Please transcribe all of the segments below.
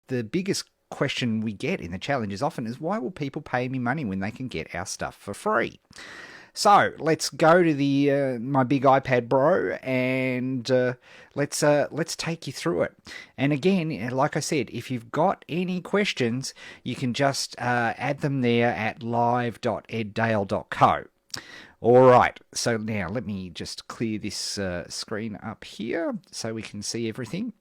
the biggest question we get in the challenges often is, why will people pay me money when they can get our stuff for free? So let's go to the my big iPad Bro, and let's take you through it. And again, like I said, if you've got any questions, you can just add them there at live.eddale.co. All right, so now let me just clear this screen up here so we can see everything.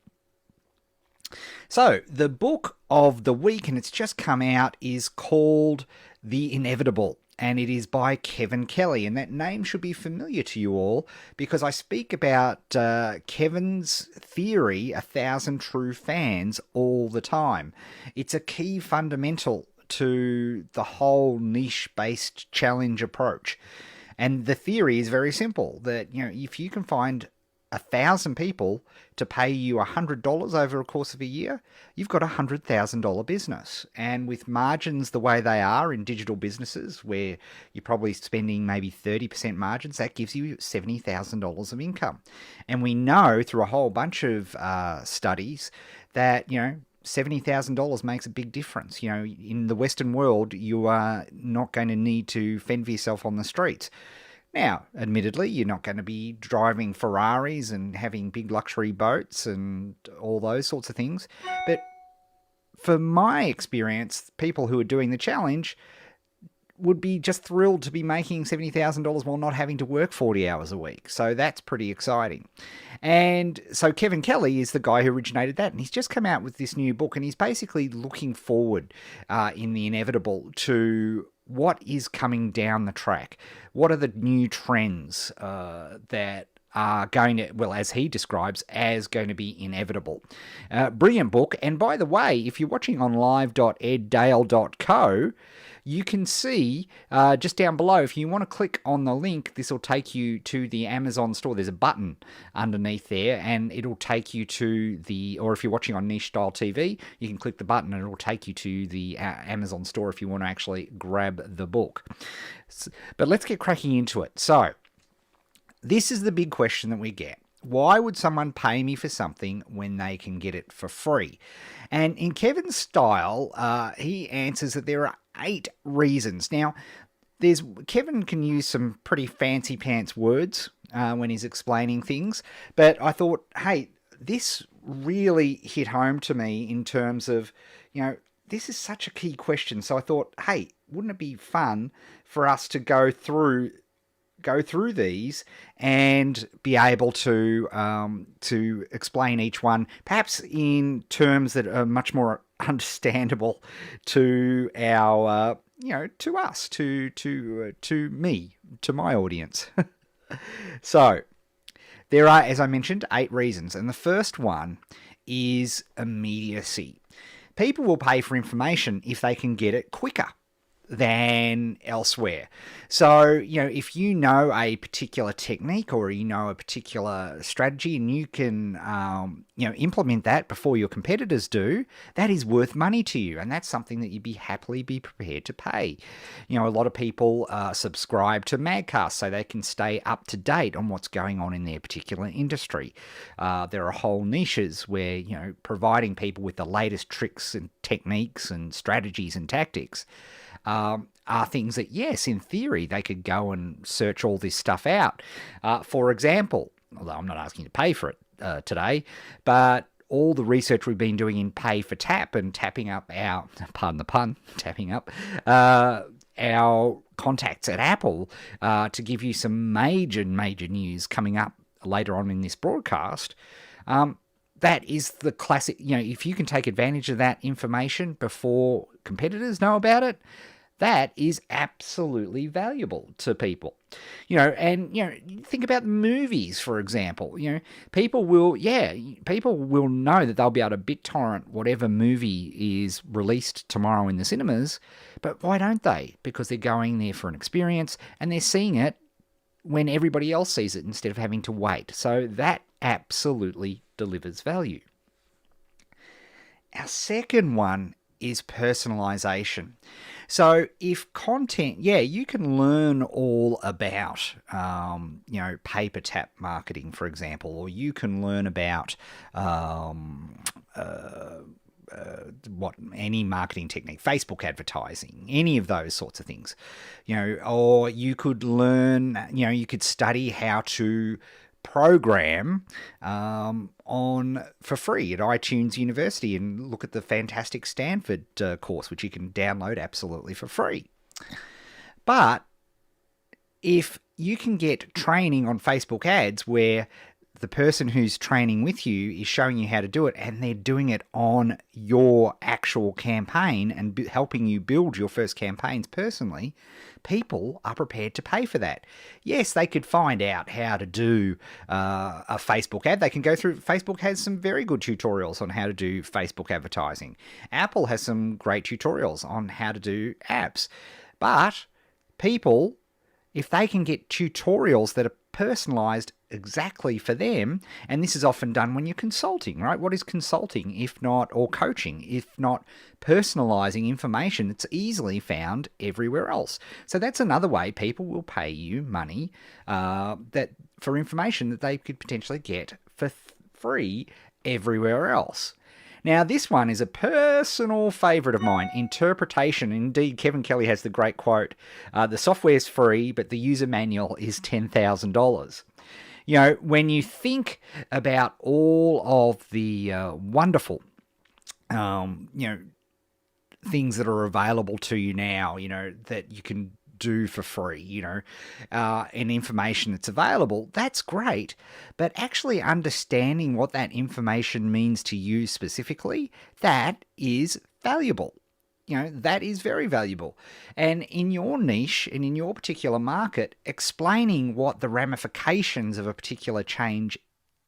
So the book of the week, and it's just come out, is called The Inevitable, and it is by Kevin Kelly, and that name should be familiar to you all because I speak about Kevin's theory, 1,000 True Fans, all the time. It's a key fundamental to the whole niche-based challenge approach. And the theory is very simple, that if you can find 1,000 people to pay you $100 over a course of a year, you've got a $100,000 business. And with margins the way they are in digital businesses, where you're probably spending maybe 30% margins, that gives you $70,000 of income. And we know through a whole bunch of studies that, $70,000 makes a big difference. In the Western world, you are not going to need to fend for yourself on the streets. Now, admittedly, you're not going to be driving Ferraris and having big luxury boats and all those sorts of things. But for my experience, people who are doing the challenge would be just thrilled to be making $70,000 while not having to work 40 hours a week. So that's pretty exciting. And so Kevin Kelly is the guy who originated that, and he's just come out with this new book, and he's basically looking forward in The Inevitable to what is coming down the track. What are the new trends that are going to, well, as he describes, as going to be inevitable. Brilliant book. And by the way, if you're watching on live.eddale.co, you can see just down below, if you want to click on the link, this will take you to the Amazon store. There's a button underneath there, and it'll take you to the, or if you're watching on Niche Style TV, you can click the button and it'll take you to the Amazon store if you want to actually grab the book. But let's get cracking into it. So, this is the big question that we get. Why would someone pay me for something when they can get it for free? And in Kevin's style, he answers that there are 8 reasons. Now, Kevin can use some pretty fancy pants words when he's explaining things, but I thought, hey, this really hit home to me in terms of, this is such a key question. So I thought, hey, wouldn't it be fun for us to go through these and be able to explain each one, perhaps in terms that are much more understandable to our, to us, to me, to my audience. So there are, as I mentioned, 8 reasons, and the first one is immediacy. People will pay for information if they can get it quicker than elsewhere. So, if you know a particular technique or a particular strategy and you can, implement that before your competitors do, that is worth money to you. And that's something that you'd happily be prepared to pay. A lot of people subscribe to Magcasts so they can stay up to date on what's going on in their particular industry. There are whole niches where, providing people with the latest tricks and techniques and strategies and tactics are things that, yes, in theory, they could go and search all this stuff out. For example, although I'm not asking you to pay for it today, but all the research we've been doing in pay for tap and tapping up our, pardon the pun, tapping up our contacts at Apple to give you some major news coming up later on in this broadcast. That is the classic, if you can take advantage of that information before competitors know about it, that is absolutely valuable to people. Think about movies, for example. People will know that they'll be able to BitTorrent whatever movie is released tomorrow in the cinemas, but why don't they? Because they're going there for an experience and they're seeing it when everybody else sees it instead of having to wait. So that absolutely delivers value. Our second one is personalization. So if content, you can learn all about, paper tap marketing, for example, or you can learn about any marketing technique, Facebook advertising, any of those sorts of things, or you could learn, you could study how to program for free at iTunes University and look at the fantastic Stanford course, which you can download absolutely for free. But if you can get training on Facebook ads where the person who's training with you is showing you how to do it and they're doing it on your actual campaign and helping you build your first campaigns personally, people are prepared to pay for that. Yes, they could find out how to do a Facebook ad. They can go through, Facebook has some very good tutorials on how to do Facebook advertising. Apple has some great tutorials on how to do apps. But people, if they can get tutorials that are personalized exactly for them, and this is often done when you're consulting, right? What is consulting if not, or coaching, if not personalizing information that's easily found everywhere else? So that's another way people will pay you money for information that they could potentially get for free everywhere else. Now, this one is a personal favorite of mine, interpretation. Indeed, Kevin Kelly has the great quote, the software's free, but the user manual is $10,000. When you think about all of the wonderful, things that are available to you now, that you can do for free, and information that's available, that's great. But actually understanding what that information means to you specifically, that is valuable. That is very valuable. And in your niche and in your particular market, explaining what the ramifications of a particular change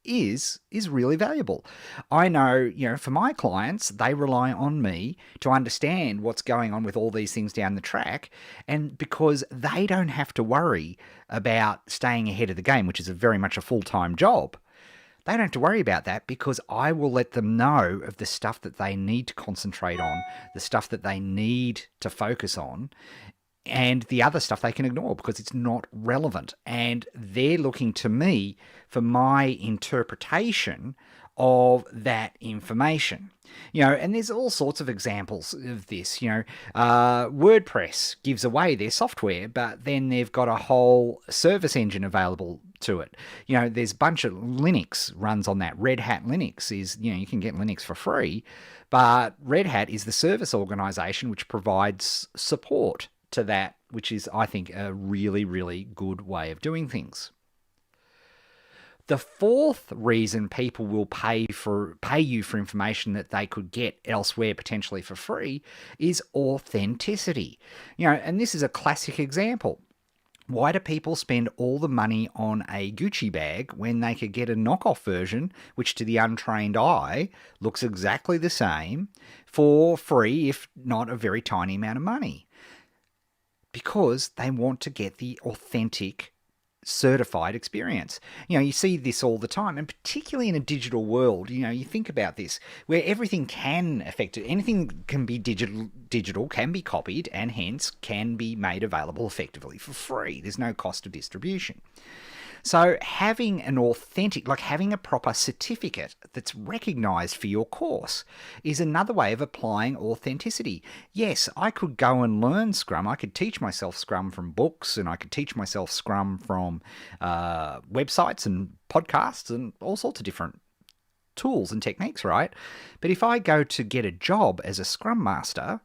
is really valuable. I know, for my clients, they rely on me to understand what's going on with all these things down the track, and because they don't have to worry about staying ahead of the game, which is very much a full-time job. They don't have to worry about that because I will let them know of the stuff that they need to concentrate on, the stuff that they need to focus on, and the other stuff they can ignore because it's not relevant. And they're looking to me for my interpretation of that information. And there's all sorts of examples of this. WordPress gives away their software, but then they've got a whole service engine available to it. There's a bunch of Linux runs on that. Red Hat Linux is, you can get Linux for free, but Red Hat is the service organization which provides support to that, which is, I think, a really, really good way of doing things. The fourth reason people will pay you for information that they could get elsewhere potentially for free is authenticity. And this is a classic example. Why do people spend all the money on a Gucci bag when they could get a knockoff version, which to the untrained eye looks exactly the same, for free, if not a very tiny amount of money? Because they want to get the authentic certified experience. You see this all the time, and particularly in a digital world, you think about this, where everything can anything can be digital can be copied, and hence can be made available effectively for free. There's no cost of distribution. So having an authentic, like having a proper certificate that's recognized for your course, is another way of applying authenticity. Yes, I could go and learn Scrum. I could teach myself Scrum from books, and I could teach myself Scrum from websites and podcasts and all sorts of different tools and techniques, right? But if I go to get a job as a Scrum Master,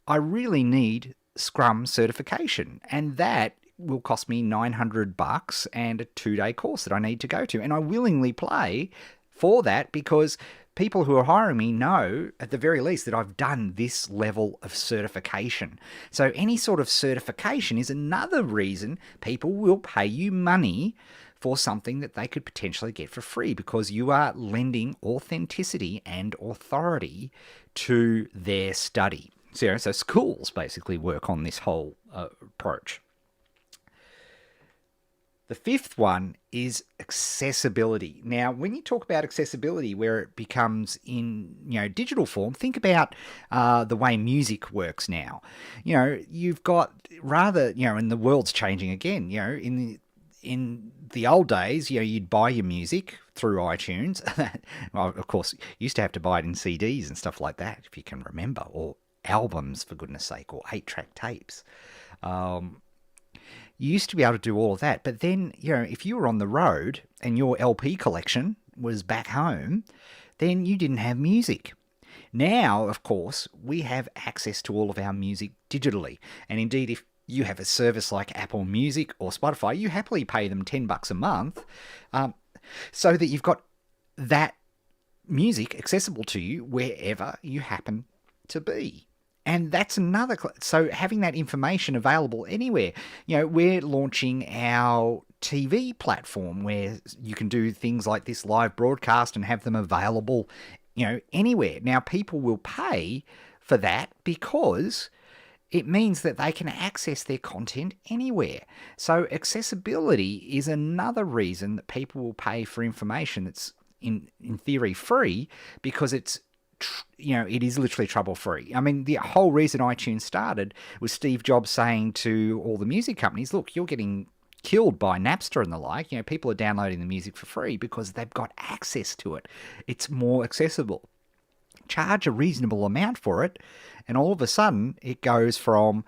I really need Scrum certification, and that will cost me $900 and a 2-day course that I need to go to. And I willingly pay for that because people who are hiring me know, at the very least, that I've done this level of certification. So any sort of certification is another reason people will pay you money for something that they could potentially get for free, because you are lending authenticity and authority to their study. So schools basically work on this whole approach. The fifth one is accessibility. Now, when you talk about accessibility, where it becomes in digital form, think about the way music works now. You've got and the world's changing again. In the old days, you'd buy your music through iTunes. Well, of course, you used to have to buy it in CDs and stuff like that, if you can remember, or albums, for goodness sake, or 8-track tapes. You used to be able to do all of that. But then, if you were on the road and your LP collection was back home, then you didn't have music. Now, of course, we have access to all of our music digitally. And indeed, if you have a service like Apple Music or Spotify, you happily pay them $10 a month so that you've got that music accessible to you wherever you happen to be. And that's another... So having that information available anywhere. We're launching our TV platform where you can do things like this live broadcast and have them available, anywhere. Now, people will pay for that because it means that they can access their content anywhere. So accessibility is another reason that people will pay for information that's in theory free, because it's it is literally trouble-free. I mean, the whole reason iTunes started was Steve Jobs saying to all the music companies, look, you're getting killed by Napster and the like. People are downloading the music for free because they've got access to it. It's more accessible. Charge a reasonable amount for it, and all of a sudden it goes from,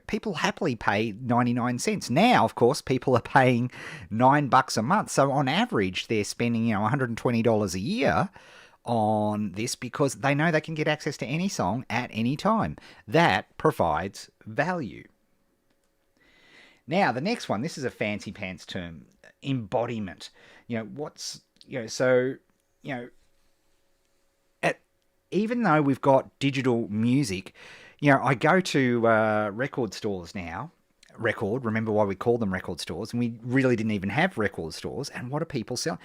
people happily pay 99 cents. Now, of course, people are paying $9 a month. So on average, they're spending, $120 a year on this because they know they can get access to any song at any time. That provides value. Now, the next one, this is a fancy pants term, embodiment. Even though we've got digital music, I go to record stores now. Remember why we call them record stores, and we really didn't even have record stores. And what are people selling?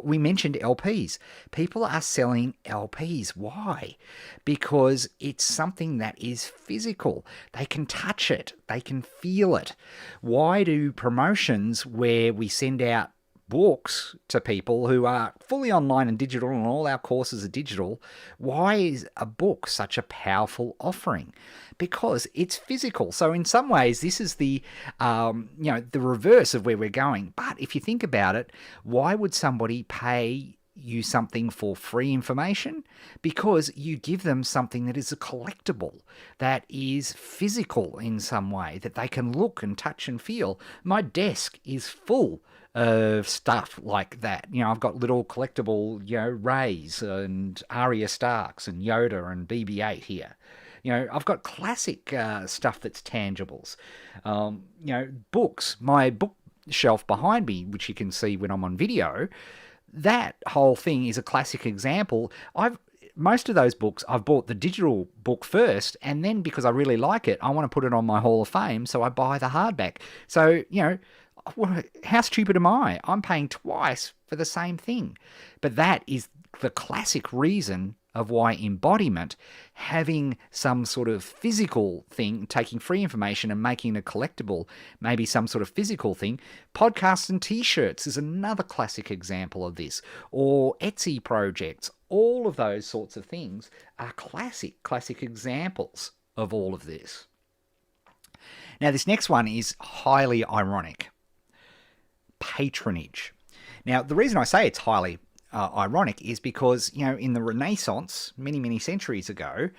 We mentioned LPs. People are selling LPs. Why? Because it's something that is physical. They can touch it. They can feel it. Why do promotions where we send out books to people who are fully online and digital, and all our courses are digital, why is a book such a powerful offering? Because it's physical. So in some ways, this is the reverse of where we're going. But if you think about it, why would somebody pay you something for free information? Because you give them something that is a collectible, that is physical in some way, that they can look and touch and feel. My desk is full of stuff like that. I've got little collectible, Rays and Arya Starks and Yoda and BB-8 here. I've got classic stuff that's tangibles. Books. My bookshelf behind me, which you can see when I'm on video, that whole thing is a classic example. Most of those books, I've bought the digital book first, and then because I really like it, I want to put it on my Hall of Fame, so I buy the hardback. So, how stupid am I? I'm paying twice for the same thing. But that is the classic reason of why embodiment, having some sort of physical thing, taking free information and making it collectible, maybe some sort of physical thing. Podcasts and t-shirts is another classic example of this, or Etsy projects. All of those sorts of things are classic examples of all of this. Now, this next one is highly ironic. Patronage. Now, the reason I say it's highly ironic is because, in the Renaissance, many centuries ago,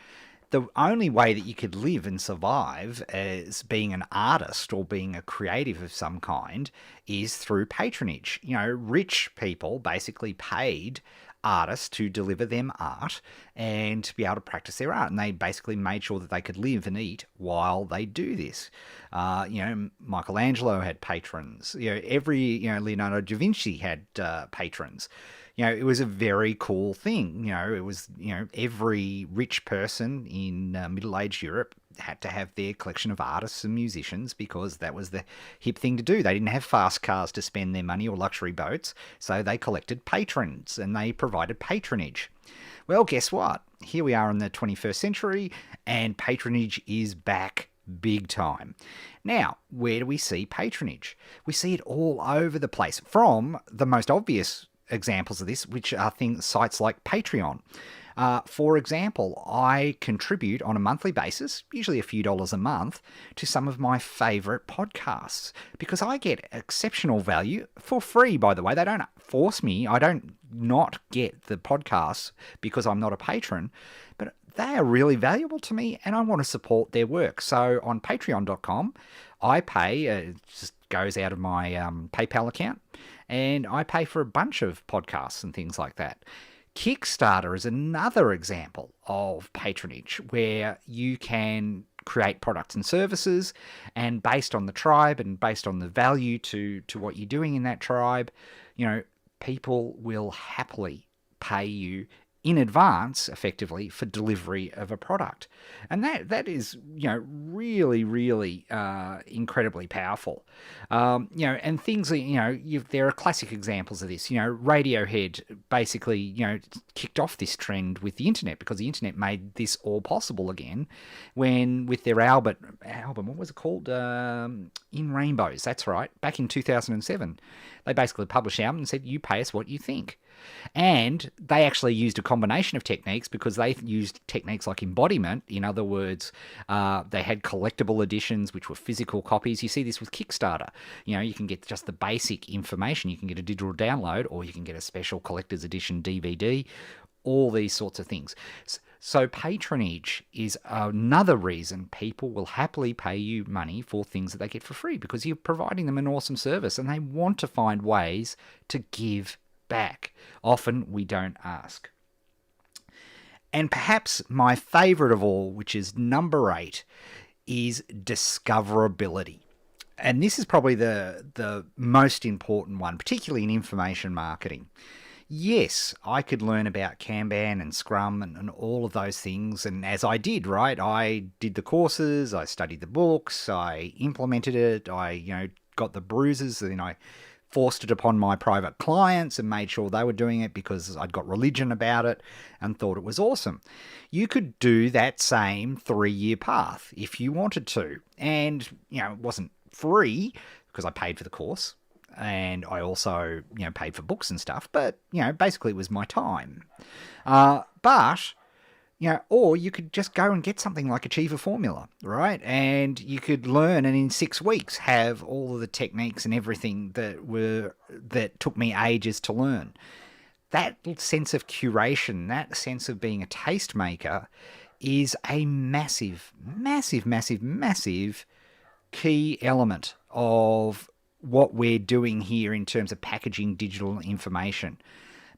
the only way that you could live and survive as being an artist or being a creative of some kind is through patronage. Rich people basically paid artists to deliver them art and to be able to practice their art, and they basically made sure that they could live and eat while they do this. Michelangelo had patrons. Leonardo da Vinci had patrons. It was a very cool thing. It was, every rich person in middle-aged Europe had to have their collection of artists and musicians because that was the hip thing to do. They didn't have fast cars to spend their money or luxury boats, so they collected patrons and they provided patronage. Well, guess what? Here we are in the 21st century, and patronage is back big time. Now, where do we see patronage? We see it all over the place, from the most obvious examples of this, which are sites like Patreon. For example, I contribute on a monthly basis, usually a few dollars a month, to some of my favorite podcasts because I get exceptional value for free, by the way. They don't force me. I don't not get the podcasts because I'm not a patron, but they are really valuable to me and I want to support their work. So on patreon.com, I pay, it just goes out of my PayPal account, and I pay for a bunch of podcasts and things like that. Kickstarter is another example of patronage where you can create products and services, and based on the tribe and based on the value to what you're doing in that tribe, people will happily pay you in advance, effectively, for delivery of a product. And that is, really, really incredibly powerful. And things, there are classic examples of this. Radiohead basically, kicked off this trend with the internet because the internet made this all possible again when with their album, what was it called? In Rainbows, that's right, back in 2007. They basically published the album and said, you pay us what you think. And they actually used a combination of techniques because they used techniques like embodiment. In other words, they had collectible editions, which were physical copies. You see this with Kickstarter. You can get just the basic information. You can get a digital download, or you can get a special collector's edition DVD, all these sorts of things. So patronage is another reason people will happily pay you money for things that they get for free because you're providing them an awesome service and they want to find ways to give back. Often we don't ask. And perhaps my favorite of all, which is number 8, is discoverability. And this is probably the most important one, particularly in information marketing. Yes, I could learn about Kanban and Scrum and all of those things. And as I did, right, I did the courses, I studied the books, I implemented it, I, got the bruises, and I forced it upon my private clients and made sure they were doing it because I'd got religion about it and thought it was awesome. You could do that same 3-year path if you wanted to. And, it wasn't free because I paid for the course. And I also, paid for books and stuff. But, basically it was my time. Or you could just go and get something like Achieve a Formula, right? And you could learn and in 6 weeks have all of the techniques and everything that took me ages to learn. That sense of curation, that sense of being a tastemaker is a massive, massive, massive, massive key element of what we're doing here in terms of packaging digital information.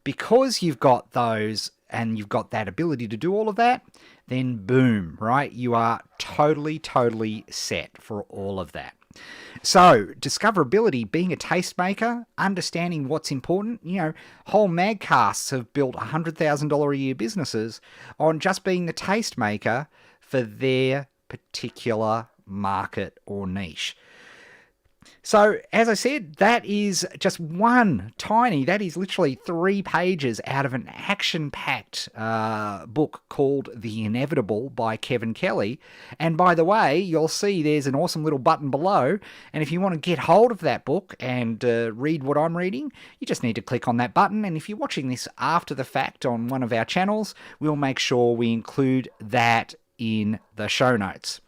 Because you've got those and you've got that ability to do all of that, then boom, right? You are totally, totally set for all of that. So discoverability, being a tastemaker, understanding what's important, whole magcasts have built $100,000 a year businesses on just being the tastemaker for their particular market or niche. So, as I said, that is just that is literally 3 pages out of an action-packed book called The Inevitable by Kevin Kelly. And by the way, you'll see there's an awesome little button below. And if you want to get hold of that book and read what I'm reading, you just need to click on that button. And if you're watching this after the fact on one of our channels, we'll make sure we include that in the show notes.